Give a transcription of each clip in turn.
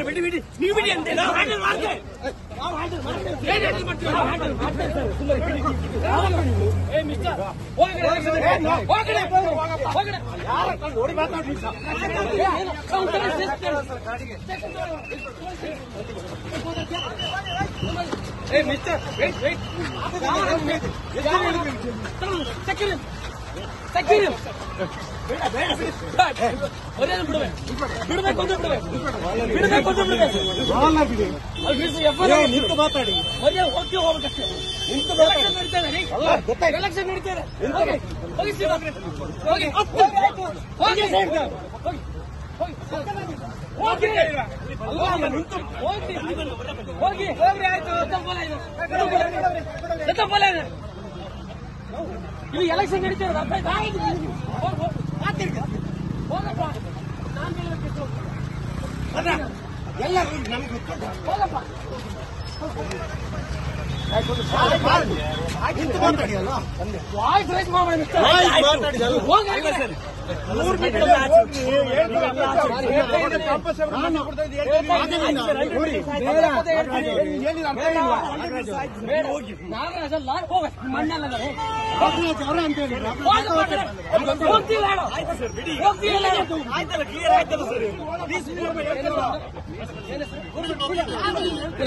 ಬಿಡಿ ಬಿಡಿ ನೀವು ಬಿಡಿ ಅಂತ ನೋಡಿ ಮಾತಾಡ್ರಿ ಮಿಸ್ಟರ್ ವೇಟ್ ವೇಟ್ ನಿಂತು ಮಾತಾಡಿ ಹೋಗಿ ಹೋಗ್ಬೇಕಷ್ಟೇ ಎಲೆಕ್ಷನ್ ನಡೀತಾರೆ ಹೋಗಿ ಇಲ್ಲಿ ಎಲೆಕ್ಷನ್ ನಡೀತಾರೆ ಎಲ್ಲರೂ ನಮ್ಗೆ ಹೋಗಪ್ಪ ವಾಯ್ಸ್ ರೈಸ್ ಮಾಡಿ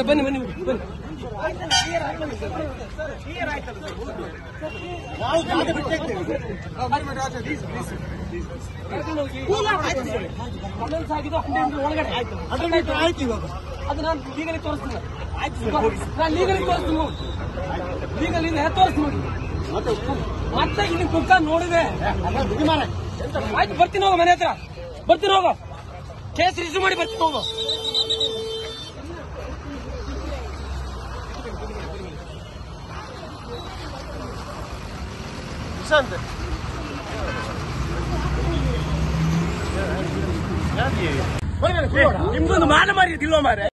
ಬನ್ನಿ ಬನ್ನಿ ಬನ್ನಿ ಆಯ್ತು ಇವಾಗ ಅದು ನಾನು ಲೀಗಲಿ ತೋರಿಸ್ತೀನಿ ನಾನು ಲೀಗಲಿ ತೋರಿಸ್ತೀನಿ ಲೀಗಲಿಂದ ತೋರಿಸ್ತೀನಿ ನೋಡಿ ಮತ್ತೆ ಇಲ್ಲಿ ಮುಖ ನೋಡಿದೆ ಆಯ್ತು ಬರ್ತೀನಿ ಹೋಗೋ ಮನೆ ಹತ್ರ ಬರ್ತೀನಿ ಹೋಗೋ ಕೇಸ್ ರಿಜಿಸ್ಟರ್ ಮಾಡಿ ಬರ್ತೀನಿ ಹೋಗೋ ನಿಮ್ಗೊಂದು ಮಾನ ಮಾರಿ ತಿಳುವ ಮಾರೆ